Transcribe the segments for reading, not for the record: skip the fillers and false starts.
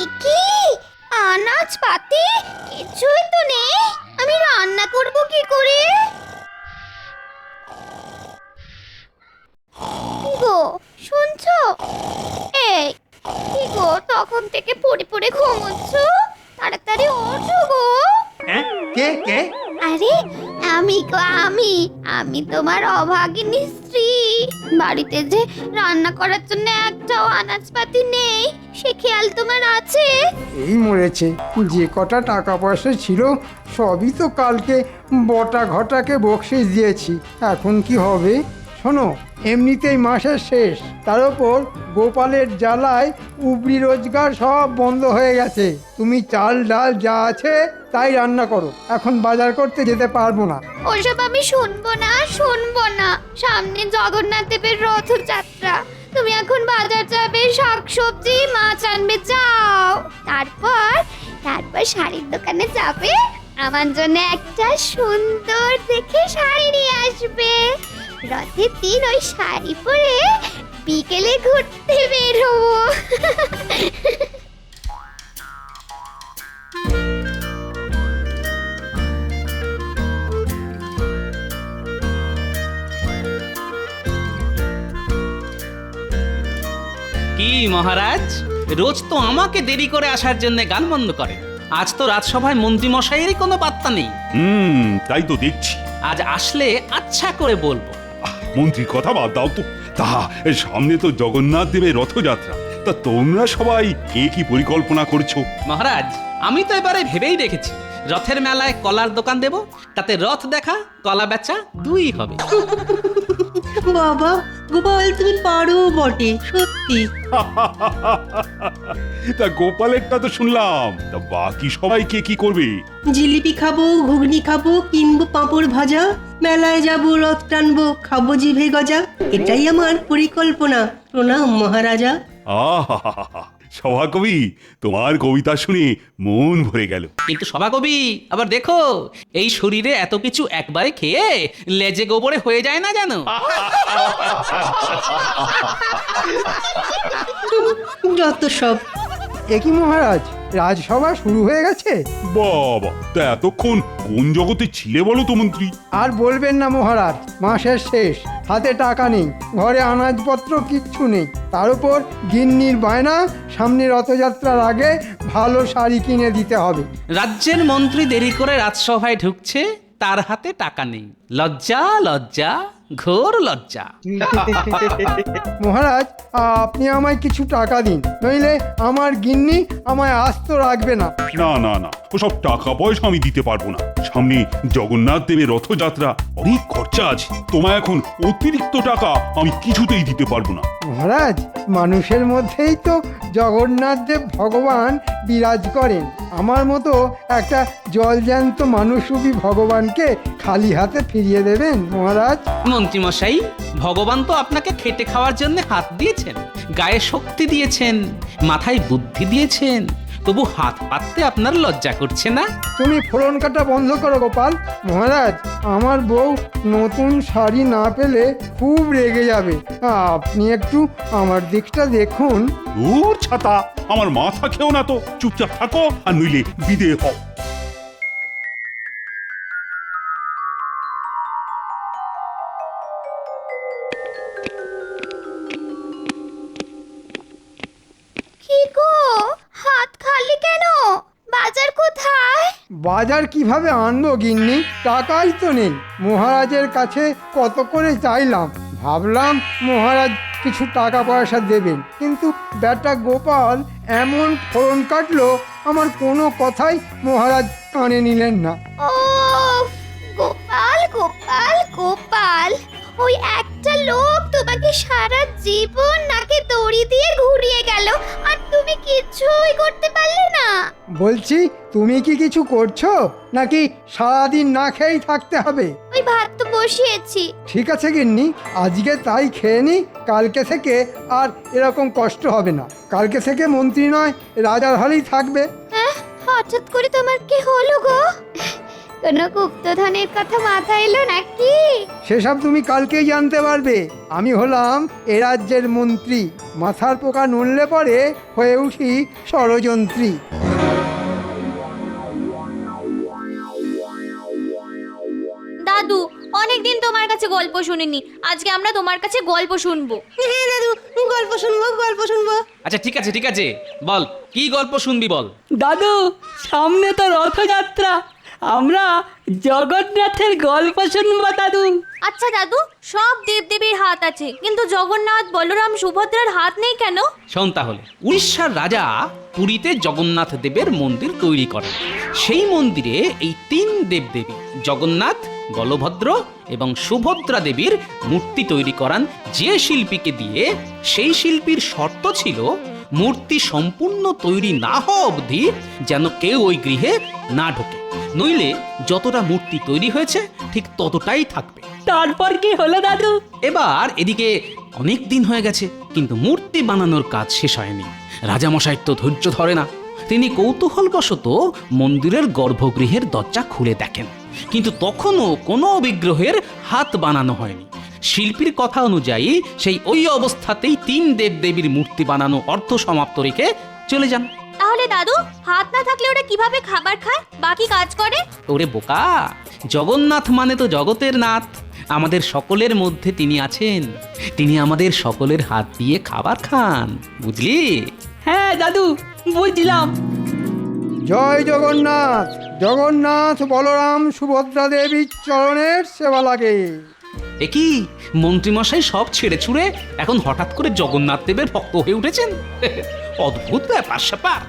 একি আনাজ পাতি কিছুই তো নেই, আমি রান্না করব কি করে? কি গো শুনছো? এই কি গো তখন থেকে পড়ে পড়ে ঘুমোচ্ছ? তাড়াতাড়ি ওঠো গো। হ্যাঁ, কে কে? আরে আমি গো আমি তোমার অভাগিনী স্ত্রী। বাড়িতে যে রান্না করার জন্য একটাও আনাজপাতি নেই সে খেয়াল তোমার আছে? এই মরেছে, যে কটা টাকা পয়সা ছিল সবই তো কালকে বটা ঘটাকে বকশিস দিয়েছি। এখন কি হবে? শোনো, এমনিতেই মাসের শেষ, তার ওপর গোপালের জ্বালায় উপরি রোজগার সব বন্ধ হয়ে গেছে। তুমি চাল ডাল যা আছে তাই রান্না করো, এখন বাজার করতে যেতে পারবো না। ওসব আমি শুনবো না। সামনে জগন্নাথ দেবের রথযাত্রা, তুমি এখন বাজার যাবে, শাকসবজি মাছ আনবে, যাও। তারপর শাড়ির দোকানে যাবে, আমার জন্য একটা সুন্দর দেখে শাড়ি নিয়ে আসবে। রথের দিন ওই শাড়ি পরে বিকেলে ঘুরতে বের হবো। কি মহারাজ, রোজ তো আমাকে দেরি করে আসার জন্য গান বন্ধ করে। আজ তো রাজসভায় মন্ত্রী মশাইয়েরই কোনো পাত্তা নেই। তাই তো দেখছি। আজ আসলে আচ্ছা করে বলবো। মন্ত্রীর কথা বাদ দাও তো। তা সামনে তো জগন্নাথ দেবের রথযাত্রা, তা তোমরা সবাই কি পরিকল্পনা করছো? মহারাজ, আমি তো এবারে ভেবেই রেখেছি, রথের মেলায় কলার দোকান দেব, তাতে রথ দেখা কলা বেচা দুই হবে। বাবা গোপাল, তুমি পারো বটে, সত্যি। তা গোপালেরটা তো শুনলাম, তা বাকি সবাই কি করবে? জিলিপি খাবো, ঘুগনি খাবো, কিনবো পাঁপড় ভাজা, মেলায় যাবো, রথ টানবো, খাবো জিভে গজা। এটাই আমার পরিকল্পনা। প্রণাম মহারাজা। আহা, সভাকবি, তোমার কবিতা শুনে মন ভরে গেল। কিন্তু সভাকবি, আবার দেখো, এই শরীরে এত কিছু একবারে খেয়ে লেজে গোবরে হয়ে যায় না জানো? যত সব। একই মহারাজ, রাজসভা শুরু হয়ে গেছে? বাবা, তা এতক্ষণ কোন জগতে ছিলে বলো তো মন্ত্রী? আর বলবেন না মহারাজ, মাসের শেষ, হাতে টাকা নেই, ঘরে আনাজপত্র কিচ্ছু নেই, তার উপর গিন্নির বায়না সামনে রথযাত্রার আগে ভালো শাড়ি কিনে দিতে হবে। রাজ্যের মন্ত্রী দেরি করে রাজসভায় ঢুকছে, তার হাতে টাকা নেই। লজ্জা লজ্জা, ঘোর লজ্জা। মহারাজ, আপনি আমায় কিছু টাকা দিন, নইলে আমার গিন্নি আমায় আস্ত রাখবে না। না, ওসব টাকা পয়সা আমি দিতে পারবো না। সামনে জগন্নাথ দেবের রথযাত্রা, অনেক খরচা আছে। তোমায় এখন অতিরিক্ত টাকা আমি কিছুতেই দিতে পারবো না। মহারাজ, মানুষের মধ্যেই তো জগন্নাথ দেব ভগবান বিরাজ করেন। আমার মতো একটা জলজ্যান্ত মানুষরূপী ভগবানকে খালি হাতে ফিরিয়ে দেবেন মহারাজ? মন্ত্রী মশাই, ভগবান তো আপনাকে খেটে খাওয়ার জন্য হাত দিয়েছেন, গায়ে শক্তি দিয়েছেন, মাথায় বুদ্ধি দিয়েছেন, তবু হাত পাততে আপনার লজ্জা করছে না? তুমি ফোড়ন কাটা বন্ধ করো গোপাল। মহারাজ, আমার বউ নতুন শাড়ি না পেলে খুব রেগে যাবে। আপনি একটু আমার দিকটা দেখুন। দূর ছাতা, আমার মাথা খেও না তো, চুপচাপ থাকো আর নইলে বিদে হও। কি গো, হাত খালি কেন? বাজার কোথায়? বাজার কিভাবে আনবো গিন্নি? টাকাই তো নেই। মহারাজের কাছে কত করে চাইলাম, ভাবলাম মহারাজ কিছু টাকা পয়সা দেবেন, কিন্তু বেটা গোপাল এমন ফোড়ন কাটলো, আমার কোনো কথাই মহারাজ কানে নিলেন না। ও গোপাল গোপাল গোপাল, ওই একটা লোক তোমাকে সারা জীবন নাকে দড়ি দিয়ে ঘুরিয়ে গেল, আর তুমি কিছুই করতে পারলে না। বলছি, তুমি কি কিছু করছো নাকি সারাদিন না খেয়েই থাকতে হবে? ওই ভাত তো বসিয়েছি। ঠিক আছে গিন্নি, আজকে তাই খেয়ে নি, কালকে থেকে আর এরকম কষ্ট হবে না। কালকে থেকে মন্ত্রী নয়, রাজার হালেই থাকবে। হঠাৎ করে তোমার কি হলো গো? কোনো গুপ্তধনের কথা মাথায় এলো নাকি? সেসব তুমি কালকেই জানতে পারবে। আমি হলাম এ রাজ্যের মন্ত্রী, মাথার পোকা নড়লে পরে হয়ে উঠি ষড়যন্ত্রী। দাদু, অনেকদিন তোমার কাছে গল্প শুনিনি, আজকে আমরা তোমার কাছে গল্প শুনবো। হ্যাঁ দাদু, গল্প শুনবো গল্প শুনবো। আচ্ছা ঠিক আছে ঠিক আছে, বল কি গল্প শুনবি বল। দাদু, সামনে তো রথযাত্রা, আমরা জগন্নাথের গল্প শুনবো দাদু। আচ্ছা দাদু, সব দেবদেবীর হাত আছে, কিন্তু জগন্নাথ, বলরাম, সুভদ্রার হাত নেই কেন? শোন তাহলে, উড়িষ্যার রাজা পুরীতে জগন্নাথ দেবের মন্দির তৈরি করেন। সেই মন্দিরে এই তিন দেবদেবী জগন্নাথ, বলভদ্র এবং সুভদ্রা দেবীর মূর্তি তৈরি করান যে শিল্পীকে দিয়ে। সেই শিল্পীর শর্ত ছিল মূর্তি সম্পূর্ণ তৈরি না হওয়া অবধি যেন কেউ ওই গৃহে না ঢোকে, নইলে যতটা মূর্তি তৈরি হয়েছে ঠিক ততটাই থাকবে। তারপর কি হলো দাদু? এবার এদিকে অনেক দিন হয়ে গেছে, কিন্তু মূর্তি বানানোর কাজ শেষ হয়নি। রাজামশাইয়ের তো ধৈর্য ধরে না। তিনি কৌতূহলবশত মন্দিরের গর্ভগৃহের দরজা খুলে দেখেন, কিন্তু তখনও কোনো বিগ্রহের হাত বানানো হয়নি। শিল্পীর কথা অনুযায়ী সেই ওই অবস্থাতেই তিন দেবদেবীর মূর্তি বানানো অর্ধ সমাপ্ত রেখে চলে যান। তাহলে দাদু, হাত না থাকলে ওরা কিভাবে খাবার খায়, বাকি কাজ করে? ওরে বোকা, জগন্নাথ মানে তো জগতের নাথ। আমাদের সকলের মধ্যে তিনি আছেন, তিনি আমাদের সকলের হাত দিয়ে খাবার খান, বুঝলি? হ্যাঁ দাদু, বুঝলাম। জয় জগন্নাথ। জগন্নাথ, বলরাম, সুভদ্রা দেবীর চরণের সেবা লাগে। এ কি, মন্ত্রীমশাই সব ছেড়ে ছুড়ে এখন হঠাৎ করে জগন্নাথ দেবের ভক্ত হয়ে উঠেছেন? অদ্ভুত ব্যাপার স্যাপার।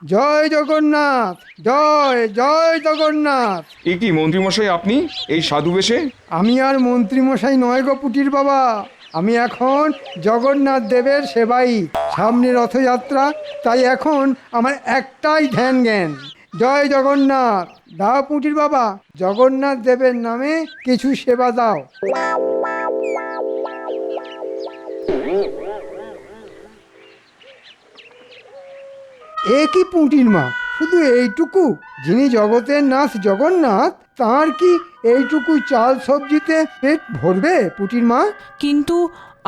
জয় জগন্নাথ, জয় জয় জগন্নাথ। এ কি মন্ত্রীমশাই, আপনি এই সাধু বেশে? আমি আর মন্ত্রীমশাই নয় গো পুটির বাবা, আমি এখন জগন্নাথ দেবের সেবাই। সামনে রথযাত্রা, তাই এখন আমার একটাই ধ্যান জ্ঞান, জয় জগন্নাথ। দাও পুটির বাবা, জগন্নাথ দেবের নামে কিছু সেবা দাও। এ কি পুঁটির মা, শুধু এইটুকু? যিনি জগতের নাথ জগন্নাথ, তার কি এইটুকু চাল সবজিতে পেট ভরবে পুঁটির মা? কিন্তু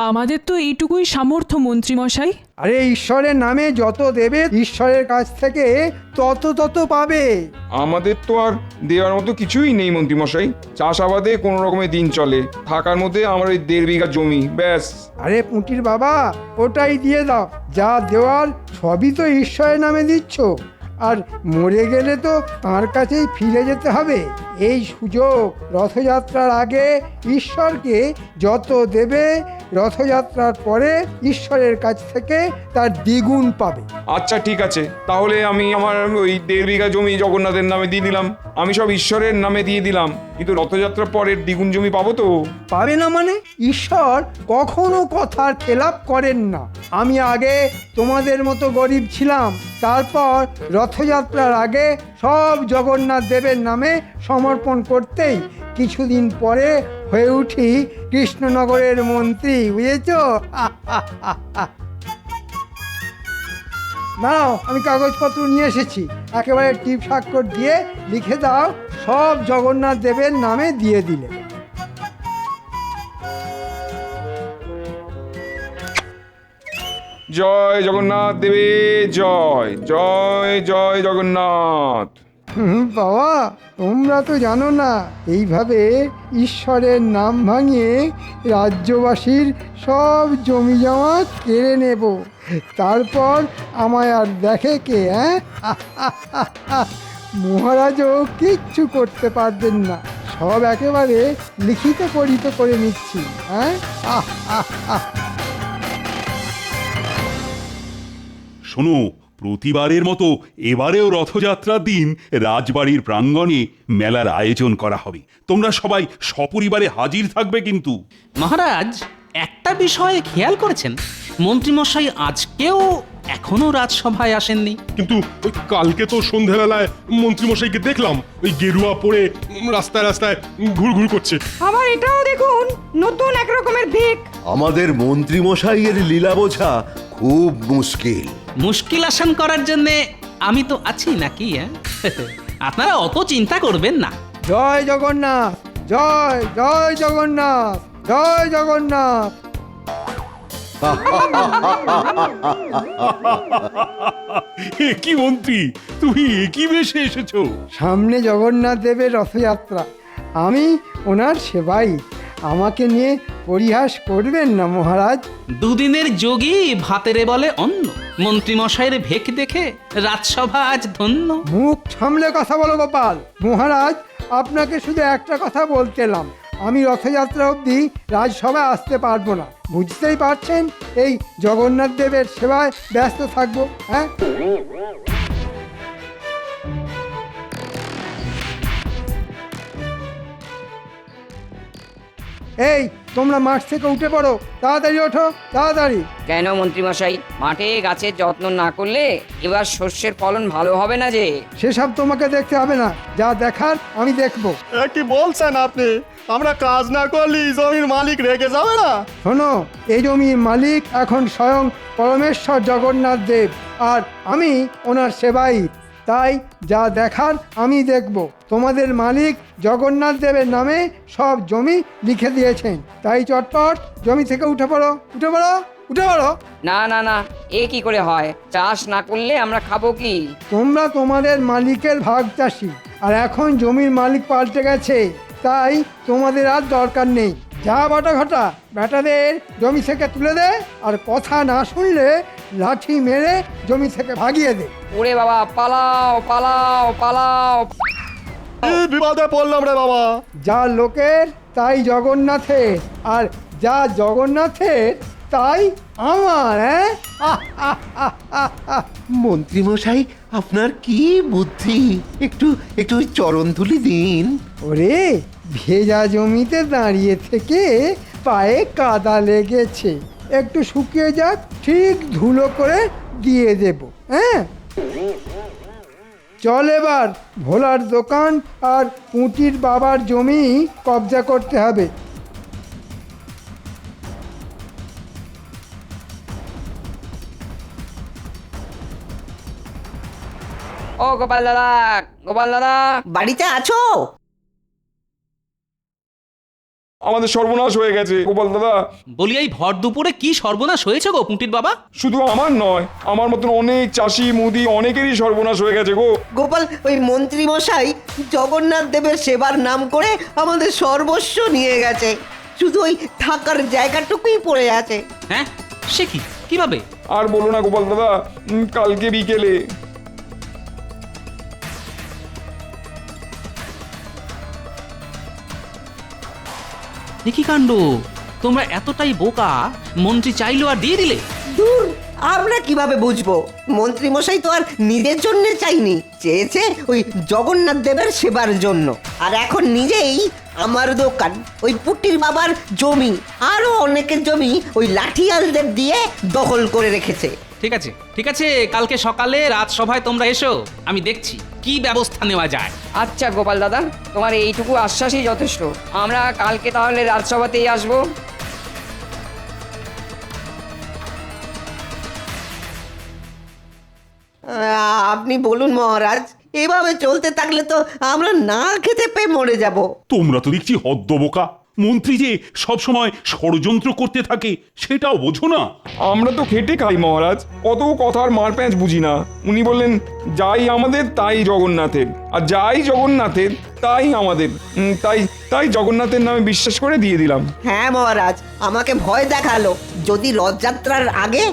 আমাদের তো এইটুকুই সামর্থ্য মন্ত্রীমশাই। আরে ঈশ্বরের নামে যত দেবে ঈশ্বরের কাছ থেকে তত পাবে। আমাদের তো আর দেওয়ার মতো কিছুই নেই মন্ত্রীমশাই। চাষাবাদে কোনো রকমের দিন চলে, থাকার মধ্যে আমার ওই 1.5 বিঘা জমি, ব্যাস। আরে পুঁটির বাবা, ওটাই দিয়ে দাও। যা দেওয়ার সবই তো ঈশ্বরের নামে দিচ্ছ, আর মরে গেলে তো তার কাছেই ফিরে যেতে হবে। এই সুযোগ, রথযাত্রার আগে ঈশ্বরকে যত দেবে, রথযাত্রার পরে ঈশ্বরের কাছ থেকে তার দ্বিগুণ পাবে। আচ্ছা ঠিক আছে, তাহলে আমি আমার ওই 1.5 বিঘা জমি জগন্নাথের নামে দিয়ে দিলাম। আমি সব ঈশ্বরের নামে দিয়ে দিলাম, কিন্তু রথযাত্রার পরের দ্বিগুণ জমি পাবো তো? পাবে না মানে? ঈশ্বর কখনো কথার খেলাপ করেন না। আমি আগে তোমাদের মতো গরিব ছিলাম, তারপর রথযাত্রার আগে সব জগন্নাথ দেবের নামে সমর্পণ করতেই কিছুদিন পরে হয়ে উঠি কৃষ্ণনগরের মন্ত্রী, বুঝেছ? দাঁড়াও, আমি কাগজপত্র নিয়ে এসেছি। একেবারে টিপ স্বাক্ষর দিয়ে লিখে দাও, সব জগন্নাথ দেবের নামে দিয়ে দিলে। জয় জগন্নাথ দেবে জয়, জয় জয় জগন্নাথ। বাবা, তোমরা তো জানো না, এইভাবে ঈশ্বরের নাম ভাঙিয়ে রাজ্যবাসীর সব জমি জমা কেড়ে নেব, তারপর আমায় আর দেখে কে? মহারাজও কিচ্ছু করতে পারবেন না, সব একেবারে লিখিত পরিত করে নিচ্ছি। শোনো, প্রতিবারের মতো এবারেও রথযাত্রার দিন রাজবাড়ির প্রাঙ্গণে মেলার আয়োজন করা হবে। তোমরা সবাই সপরিবারে হাজির থাকবে কিন্তু। মহারাজ, একটা বিষয়ে খেয়াল করেছেন, মন্ত্রীমশাই আজকেও এখনো রাজসভায় আসেননি। কিন্তু ওই কালকে তো সন্ধ্যাবেলায় মন্ত্রীমশাইকে দেখলাম ওই গেরুয়া পরে রাস্তায় রাস্তায় ঘুরঘুর করছে। আবার এটাও দেখুন, নতুন এক রকমের ভিক। আমাদের মন্ত্রী মশাইয়ের লীলা বোঝা খুব মুশকিল। মুশকিল আসান করার জন্যে আমি তো আছি নাকি হ্যাঁ আপনারা অত চিন্তা করবেন না। জয় জগন্নাথ, জয় জয় জগন্নাথ, জয় জগন্নাথ। কি মন্ত্রী, তুমি একই বেশে এসেছো? সামনে জগন্নাথ দেবের রথযাত্রা, আমি ওনার সেবাই। আমাকে নিয়ে পরিহাস করবেন না মহারাজ। দুদিনের যোগী ভাতেরে বলে অন্ন, মন্ত্রীমশাইয়ের ভেক দেখে রাজসভা আজ ধন্য। মুখ সামলে কথা বলো গোপাল। মহারাজ, আপনাকে শুধু একটা কথা বলতেলাম, আমি রথযাত্রা অবধি রাজসভায় আসতে পারবো না। বুঝতেই পারছেন, এই জগন্নাথ দেবের সেবায় ব্যস্ত থাকবো। হ্যাঁ, এই তোমরা মাঠ থেকে উঠে পড়ো, তাড়াতাড়ি ওঠো, তাড়াতাড়ি। কেন মন্ত্রীমশাই, মাঠে গাছের যত্ন না করলে এবার শস্যের ফলন ভালো হবে না যে? সেসব তোমাকে দেখতে হবে না, যা দেখার আমি দেখবো। কি বলছেন আপনি? আমরা কাজ না করলে জমির মালিক রেগে যাবে না? শোনো, এই জমির মালিক এখন স্বয়ং পরমেশ্বর জগন্নাথ দেব, আর আমি ওনার সেবাই। তাই যা দেখার আমি দেখব। তোমাদের মালিক জগন্নাথ দেবের নামে সব জমি লিখে দিয়েছেন, তাই চটপট জমি থেকে উঠে পড়ো, উঠে পড়ো, উঠে পড়ো। না না না, এ কি করে হয়? চাষ না করলে আমরা খাবো কি? তোমরা তোমাদের মালিকের ভাগ চাষি, আর এখন জমির মালিক পাল্টে গেছে, তাই তোমাদের আর দরকার নেই। যা বাটা ঘটা, বেটাদের জমি থেকে তুলে দে, আর কথা না শুনলে লাঠি মেরে জমি থেকে ভাগিয়ে দে। ওরে বাবা, পালাও পালাও পালাও! বিপদে পড়লাম রে বাবা। যা লোকের তাই জগন্নাথের, আর যা জগন্নাথের তাই আমার। মন্ত্রীমশাই, আপনার কি বুদ্ধি! একটু একটু চরণ ধুলি দিন। ওরে, ভেজা জমিতে দাঁড়িয়ে থেকে পায়ে কাদা লেগেছে, একটু শুকিয়ে যাক, ঠিক ধুলো করে দিয়ে দেব। হ্যাঁ, চল এবার ভোলার দোকান আর পুঁটির বাবার জমি কবজা করতে হবে। ও গোপাল দাদা, গোপাল দাদা, বাড়িতে আছো? আমাদের সর্বনাশ হয়ে গেছে গোপাল দাদা। বলি এই ভর দুপুরে কি সর্বনাশ হয়েছে গো পুঁটির বাবা? শুধু আমার নয়, আমার মতন অনেক চাষি মুদি অনেকেরই সর্বনাশ হয়ে গেছে গো। গোপাল, ওই মন্ত্রী মশাই জগন্নাথ দেবের সেবার নাম করে আমাদের সর্বস্ব নিয়ে গেছে, শুধু ওই থাকার জায়গাটুকুই পড়ে আছে। হ্যাঁ, সে কি, কিভাবে? আর বলো না গোপাল দাদা, কালকে বিকেলে কি কাণ্ড! তোমরা এতটাই বোকা, মন্ত্রী চাইলো আর দিয়ে দিলে? দূর, আমরা কিভাবে বুঝবো? মন্ত্রী মশাই তো আর নিজের জন্য চাইনি, চেয়েছে ওই জগন্নাথ দেবের সেবার জন্য। আর এখন নিজেই আমার দোকান, ওই পুটির বাবার জমি, আরো অনেকের জমি ওই লাঠিয়ালদের দিয়ে দখল করে রেখেছে। ঠিক আছে, ঠিক আছে, কালকে সকালে রাজসভায় তোমরা এসো, আমি দেখছি কি ব্যবস্থা নেওয়া যায়। আচ্ছা গোপাল দাদা, তোমার এইটুকু আশ্বাসই যথেষ্ট। আমরা কালকে তাহলে রাজসভাতেই আসবো। আপনি বলুন মহারাজ, এভাবে চলতে থাকলে তো আমরা না খেতে পেয়ে মরে যাব। তোমরা তো দেখছি হদ্দবোকা। মন্ত্রী যে সব সময় ষড়যন্ত্র করতে থাকে সেটাও বোঝো না। আমরা তো খেটে খাই মহারাজ, অত কথার মার প্যাঁচ বুঝি না। উনি বললেন যাই আমাদের তাই জগন্নাথের, আর যাই জগন্নাথের তাই আমাদের। তাই তাই জগন্নাথের নামে বিশ্বাস করে দিয়ে দিলাম। হ্যাঁ মহারাজ, আমাকে ভয় দেখালো, যদি রথযাত্রার আগে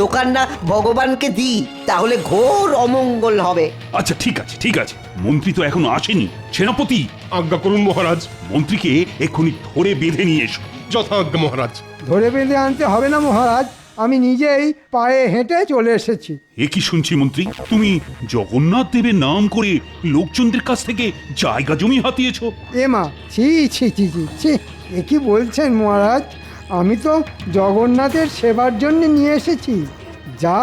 দোকানটা ভগবানকে দিই তাহলে ঘোর অমঙ্গল হবে। আচ্ছা ঠিক আছে, ঠিক আছে, মন্ত্রী তো এখনো আসেনি। সেনাপতি, আজ্ঞা করুন মহারাজ। মন্ত্রীকে এক্ষুনি ধরে বেঁধে নিয়ে এসো। যথাজ্ঞা মহারাজ। ধরে বেঁধে আনতে হবে না মহারাজ, আমি নিজেই পায়ে হেঁটে চলে এসেছি। এ কি শুনছি মন্ত্রী, তুমি জগন্নাথ দেবের নাম করে লোকজনদের কাছ থেকে জায়গা জমি হাতিয়েছ? এ মা, ছি ছি ছি ছি ছি, এ কি বলছেন মহারাজ? আমি তো জগন্নাথের সেবার জন্য নিয়ে এসেছি। যা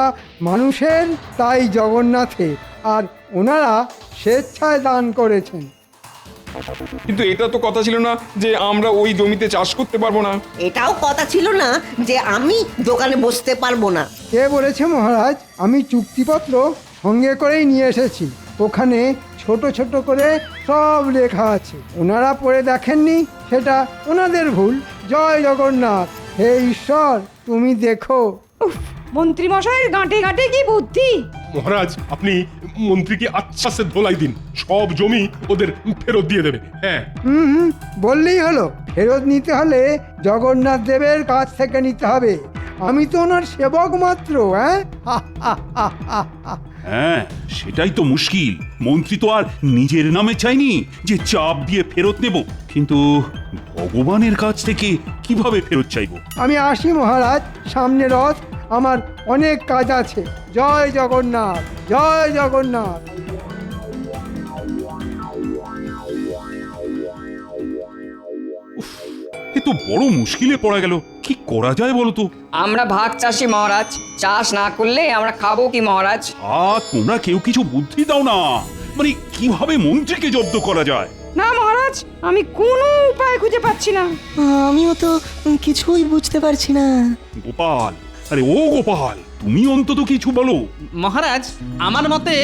মানুষের তাই জগন্নাথের, আর ওনারা স্বেচ্ছায় দান করেছেন। কিন্তু এটা তো কথা ছিল না যে আমরা ওই জমিতে চাষ করতে পারবো না। এটাও কথা ছিল না যে আমি দোকানে বসতে পারবো না। কে বলেছে মহারাজ? আমি চুক্তিপত্র সঙ্গে করেই নিয়ে এসেছি। ওখানে ছোট ছোট করে সব লেখা আছে। ওনারা পড়ে দেখেননি, সেটা ওনাদের ভুল। জয় জগন্নাথ। হে ঈশ্বর, তুমি দেখো। মন্ত্রী মশাইয়ের গাঁটে গাঁটে কি বুদ্ধি! মহারাজ আপনি মন্ত্রীকে আচ্ছা সে ধোলাই দিন, সব জমি ওদের ফেরত দিয়ে দেবে। হ্যাঁ, হুম, বললেই হলো। ফেরত নিতে হলে জগন্নাথ দেবের কাছ থেকে নিতে হবে। আমি তো ওনার সেবক মাত্র। হ্যাঁ, সেটাই তো মুশকিল। মন্ত্রী তো আর নিজের নামে চাইনি যে চাপ দিয়ে ফেরত নেব, কিন্তু ভগবানের কাছ থেকে কিভাবে ফেরত চাইবো? আমি আসি মহারাজ, সামনে রথ, আমার অনেক কাজ আছে। জয় জগন্নাথ, জয় জগন্নাথ। এ তো বড় মুশকিলে পড়া গেল। কি করা যায় বলো তো? আমরা ভাগ চাষি মহারাজ, চাষ না করলে আমরা খাবো কি মহারাজ? তোমরা কেউ কিছু বুদ্ধি দাও না, মানে কিভাবে মন্ত্রীকে জব্দ করা যায়। না মহারাজ, আমি কোনো উপায় খুঁজে পাচ্ছি না। আমিও তো কিছুই বুঝতে পারছি না। গোপাল, আরে ও গোপাল, তুমি অন্তত কিছু বলো। মহারাজ, আমার মতে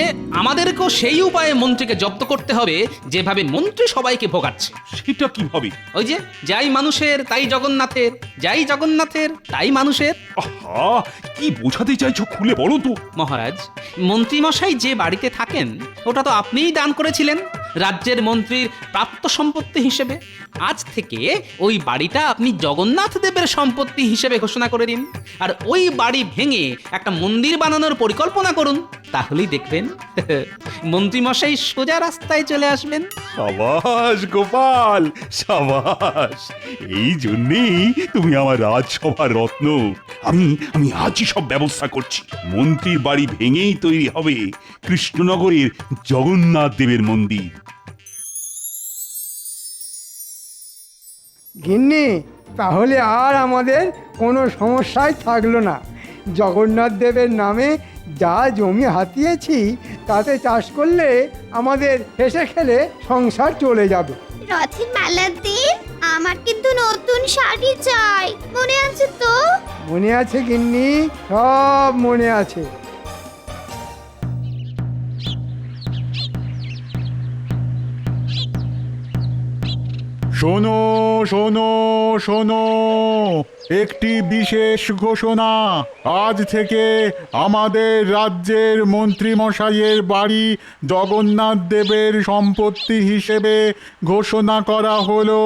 আমাদেরকেও সেই উপায়ে মন্ত্রীকে জব্দ করতে হবে যেভাবে মন্ত্রী সবাইকে ভোগাচ্ছে। সেটা কিভাবে? ওই যে, যাই মানুষের তাই জগন্নাথের, যাই জগন্নাথের তাই মানুষের। আহা, কি বোঝাতে চাইছো খুলে বলো তো। মহারাজ, মন্ত্রীমশাই যে বাড়িতে থাকেন ওটা তো আপনিই দান করেছিলেন রাজ্যের মন্ত্রীর প্রাপ্ত সম্পত্তি হিসেবে। আজ থেকে ওই বাড়িটা আপনি জগন্নাথ দেবের সম্পত্তি হিসেবে ঘোষণা করে দিন, আর ওই বাড়ি ভেঙে একটা মন্দির বানানোর পরিকল্পনা করুন। তাহলেই দেখবেন মন্ত্রীমশাই সোজা রাস্তায় চলে আসবেন। সাবাস গোপাল, সাবাস। এই জন্যেই তুমি আমার রাজসভার রত্ন। আমি আজই সব ব্যবস্থা করছি। মন্ত্রীর বাড়ি ভেঙেই তৈরি হবে কৃষ্ণনগরের জগন্নাথ দেবের মন্দির। গিন্নি, তাহলে আর আমাদের কোনো সমস্যাই থাকলো না। জগন্নাথ দেবের নামে যা জমি হাতিয়েছি তাতে চাষ করলে আমাদের হেসে খেলে সংসার চলে যাবে। রথের মেলার দিন আমার কিন্তু নতুন শাড়ি চাই, মনে আছে তো? মনে আছে গিন্নি, সব মনে আছে। শোনো শোনো শোনো, একটি বিশেষ ঘোষণা। আজ থেকে আমাদের রাজ্যের মন্ত্রীমশাইয়ের বাড়ি জগন্নাথ দেবের সম্পত্তি হিসেবে ঘোষণা করা হলো।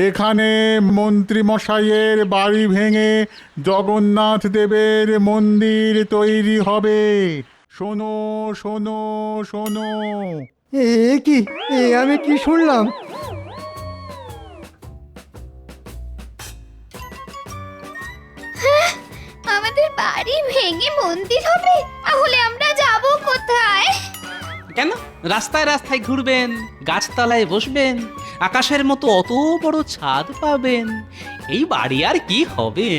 এখানে মন্ত্রীমশাইয়ের বাড়ি ভেঙে জগন্নাথ দেবের মন্দির তৈরি হবে। শোনো শোনো শোনো। কি আমি কি শুনলাম? আমাদের বাড়ি ভেঙে মন্দির হবে? তাহলে আমরা যাব কোথায়? কেন? রাস্তায় রাস্তায় ঘুরবেন, গাছতলায় বসবেন, আকাশের মতো অত বড় ছাদ পাবেন। এই বাড়ি আর কি হবে?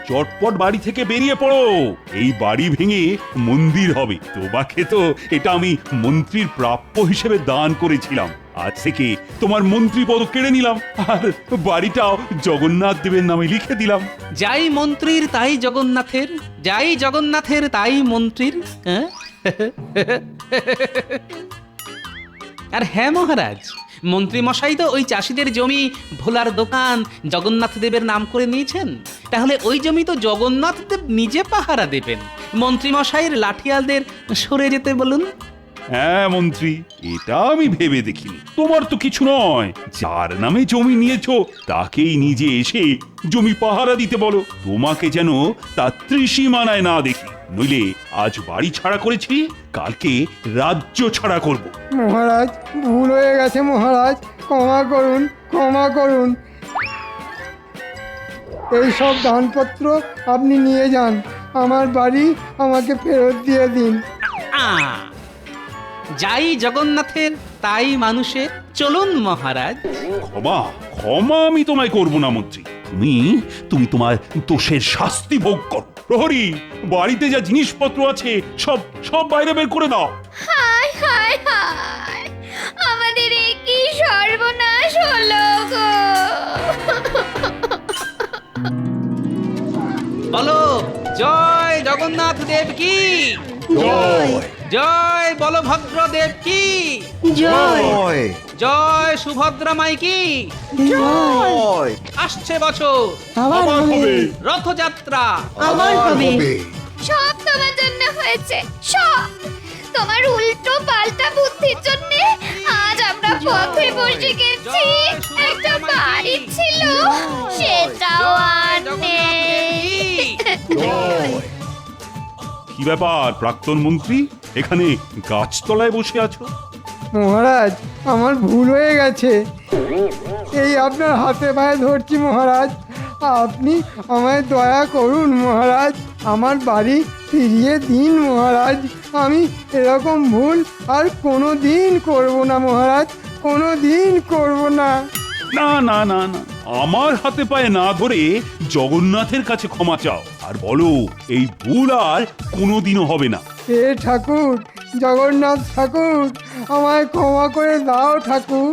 চটপট বাড়ি থেকে বেরিয়ে পড়ো। এই বাড়ি ভেঙে মন্দির হবে। তোমাকে তো এটা আমি মন্ত্রীর প্রাপ্য হিসেবে দান করেছিলাম। আজ থেকে তোমার মন্ত্রী পদ কেড়ে নিলাম, আর বাড়িটাও জগন্নাথ দেবের নামে লিখে দিলাম। যাই মন্ত্রীর তাই জগন্নাথের, যাই জগন্নাথের তাই মন্ত্রীর। হ্যাঁ? আর হ্যাঁ মহারাজ, মন্ত্রী মশাই তো ওই চাষিদের জমি ভোলার দোকান জগন্নাথ দেবের নাম করে নিয়েছেন। তাহলে ওই জমি তো জগন্নাথ দেব নিজে পাহারা দেবেন। মন্ত্রী মশাইয়ের লাঠিয়ালদের সরে যেতে বলুন। হ্যাঁ মন্ত্রী, এটা আমি ভেবে দেখিনি। তোমার তো কিছু নয়, যার নামে জমি নিয়েছো তাকেই নিজে এসে জমি পাহারা দিতে বলো। তোমাকে যেন তা ত্রিসীমানায় না দেখি, নইলে আজ বাড়ি ছাড়া করেছি, কালকে রাজ্য ছাড়া করব। মহারাজ, ভুল হয়ে গেছে মহারাজ, ক্ষমা করুন, ক্ষমা করুন। এই সব দানপত্র আপনি নিয়ে যান, আমার বাড়ি আমাকে ফেরত দিয়ে দিন। যাই জগন্নাথের তাই মানুষের, চলুন মহারাজ। ক্ষমা ক্ষমা আমি তোমায় করব না মন্ত্রী। তুমি তোমার দোষের শাস্তি ভোগ করো। প্রহরী, বাড়িতে যা জিনিসপত্র আছে সব সব বাইরে বের করে দাও। হায় হায় হায়, আমাদের কি সর্বনাশ হলো গো! বলো জয় জগন্নাথ দেব কি জয় বলভদ্র দেব কি জয় জয় সুভদ্রা মাই কি জয় আসছে বছর আবার হবে রথযাত্রা হবে সব তোমার জন্য হয়েছে সব তোমার উল্টো পাল্টা বুদ্ধির জন্য আজ আমরা পথে বসে গেছি একটা বাড়ি ছিল সেটাও আর নেই কি ব্যাপার প্রাক্তন মন্ত্রী এখানে গাছতলায় বসে আছো? মহারাজ আমার ভুল হয়ে গেছে, এই আপনার হাতে পায়ে ধরছি মহারাজ, আপনি আমায় দয়া করুন মহারাজ, আমার বাড়ি ফিরিয়ে দিন মহারাজ, আমি এরকম ভুল আর কোনো দিন করবো না মহারাজ, কোনো দিন করবো না। না না না না, আমার হাতে পায়ে না ধরে জগন্নাথের কাছে ক্ষমা চাও আর বলো এই ভুল আর কোনোদিনও হবে না। হে ঠাকুর, জগন্নাথ ঠাকুর, আমায় ক্ষমা করে দাও ঠাকুর,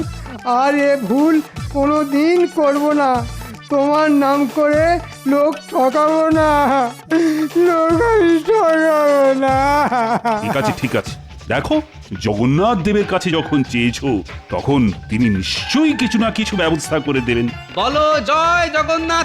আর এ ভুল কোনো দিন করবো না, তোমার নাম করে লোক ঠকাবো না, লোক আমি ঠকাবো না। ঠিক আছে ঠিক আছে, দেখো জগন্নাথ দেবের কাছে যখন চেয়েছো তখন তিনি নিশ্চয়ই কিছু না কিছু ব্যবস্থা করে দেবেন। বলো জয় জগন্নাথ